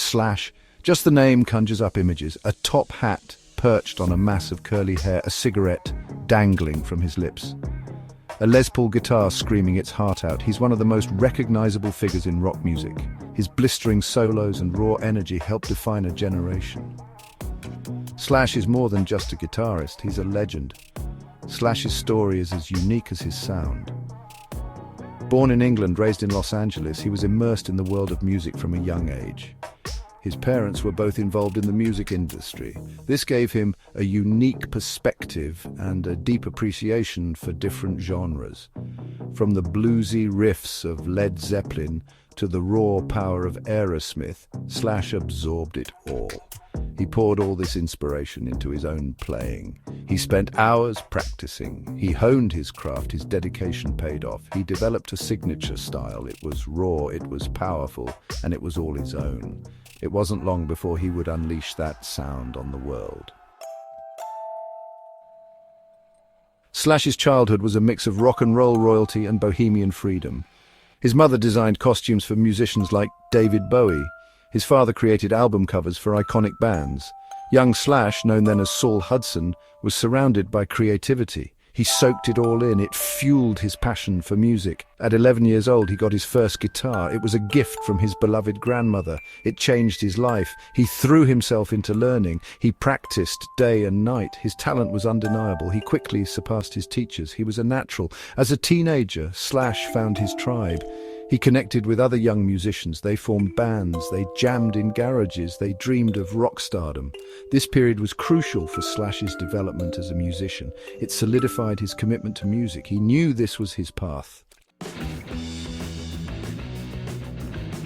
Slash, just the name conjures up images. A top hat perched on a mass of curly hair, a cigarette dangling from his lips. A Les Paul guitar screaming its heart out. He's one of the most recognizable figures in rock music. His blistering solos and raw energy help define a generation. Slash is more than just a guitarist, he's a legend. Slash's story is as unique as his sound. Born in England, raised in Los Angeles, he was immersed in the world of music from a young age. His parents were both involved in the music industry. This gave him a unique perspective and a deep appreciation for different genres. From the bluesy riffs of Led Zeppelin to the raw power of Aerosmith, Slash absorbed it all. He poured all this inspiration into his own playing. He spent hours practicing. He honed his craft. His dedication paid off. He developed a signature style. It was raw, it was powerful, and it was all his own. It wasn't long before he would unleash that sound on the world. Slash's childhood was a mix of rock and roll royalty and bohemian freedom. His mother designed costumes for musicians like David Bowie. His father created album covers for iconic bands. Young Slash, known then as Saul Hudson, was surrounded by creativity. He soaked it all in. It fueled his passion for music. At 11 years old, he got his first guitar. It was a gift from his beloved grandmother. It changed his life. He threw himself into learning. He practiced day and night. His talent was undeniable. He quickly surpassed his teachers. He was a natural. As a teenager, Slash found his tribe. He connected with other young musicians. They formed bands, they jammed in garages, they dreamed of rock stardom. This period was crucial for Slash's development as a musician. It solidified his commitment to music. He knew this was his path.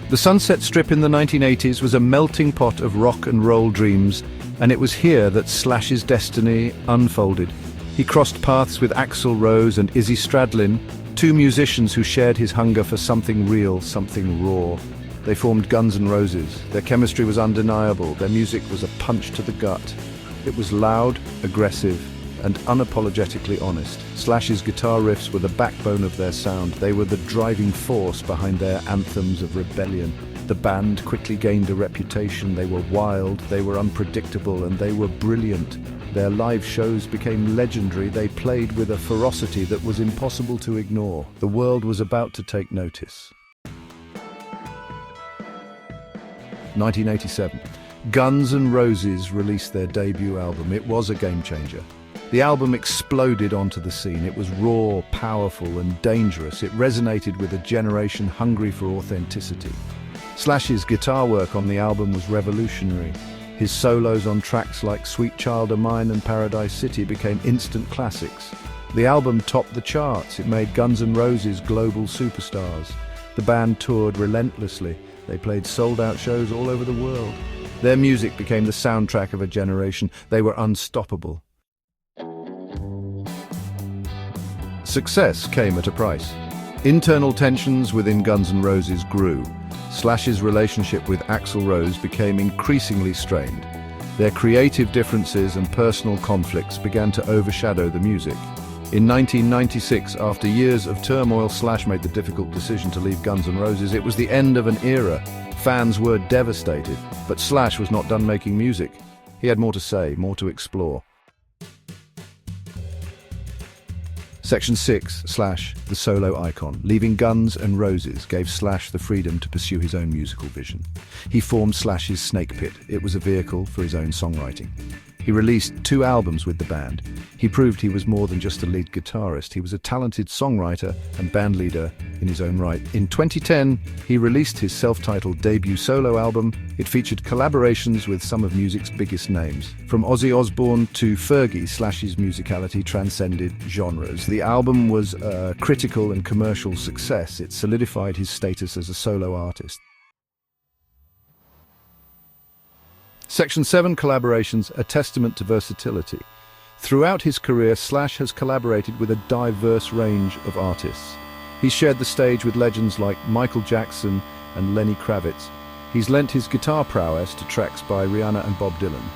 The Sunset Strip in the 1980s was a melting pot of rock and roll dreams, and it was here that Slash's destiny unfolded. He crossed paths with Axl Rose and Izzy Stradlin, two musicians who shared his hunger for something real, something raw. They formed Guns N' Roses. Their chemistry was undeniable. Their music was a punch to the gut. It was loud, aggressive, and unapologetically honest. Slash's guitar riffs were the backbone of their sound. They were the driving force behind their anthems of rebellion. The band quickly gained a reputation. They were wild, they were unpredictable, and they were brilliant. Their live shows became legendary. They played with a ferocity that was impossible to ignore. The world was about to take notice. 1987. Guns N' Roses released their debut album. It was a game changer. The album exploded onto the scene. It was raw, powerful, and dangerous. It resonated with a generation hungry for authenticity. Slash's guitar work on the album was revolutionary. His solos on tracks like Sweet Child of Mine and Paradise City became instant classics. The album topped the charts. It made Guns N' Roses global superstars. The band toured relentlessly. They played sold-out shows all over the world. Their music became the soundtrack of a generation. They were unstoppable. Success came at a price. Internal tensions within Guns N' Roses grew. Slash's relationship with Axl Rose became increasingly strained. Their creative differences and personal conflicts began to overshadow the music. In 1996, after years of turmoil, Slash made the difficult decision to leave Guns N' Roses. It was the end of an era. Fans were devastated, but Slash was not done making music. He had more to say, more to explore. Section 6, Slash, the solo icon. Leaving Guns N' Roses gave Slash the freedom to pursue his own musical vision. He formed Slash's Snake Pit. It was a vehicle for his own songwriting. He released 2 albums with the band. He proved he was more than just a lead guitarist. He was a talented songwriter and bandleader in his own right. In 2010, he released his self-titled debut solo album. It featured collaborations with some of music's biggest names. From Ozzy Osbourne to Fergie, Slash's musicality transcended genres. The album was a critical and commercial success. It solidified his status as a solo artist. Section 7, Collaborations, a testament to versatility. Throughout his career, Slash has collaborated with a diverse range of artists. He's shared the stage with legends like Michael Jackson and Lenny Kravitz. He's lent his guitar prowess to tracks by Rihanna and Bob Dylan.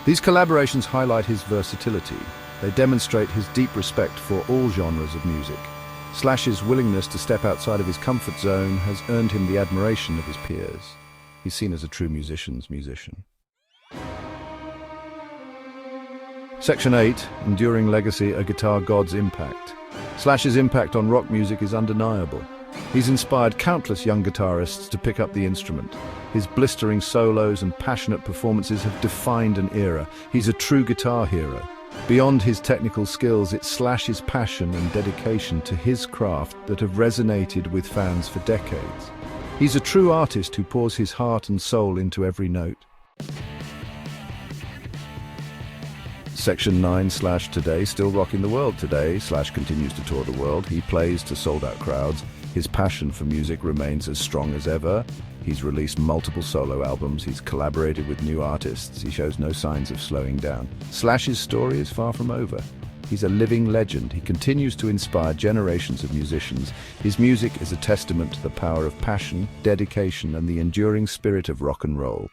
These collaborations highlight his versatility. They demonstrate his deep respect for all genres of music. Slash's willingness to step outside of his comfort zone has earned him the admiration of his peers. He's seen as a true musician's musician. Section 8, Enduring Legacy, A Guitar God's Impact. Slash's impact on rock music is undeniable. He's inspired countless young guitarists to pick up the instrument. His blistering solos and passionate performances have defined an era. He's a true guitar hero. Beyond his technical skills, it's Slash's passion and dedication to his craft that have resonated with fans for decades. He's a true artist who pours his heart and soul into every note. Section 9, Slash Today. Still rocking the world today. Slash continues to tour the world. He plays to sold-out crowds. His passion for music remains as strong as ever. He's released multiple solo albums. He's collaborated with new artists. He shows no signs of slowing down. Slash's story is far from over. He's a living legend. He continues to inspire generations of musicians. His music is a testament to the power of passion, dedication, and the enduring spirit of rock and roll.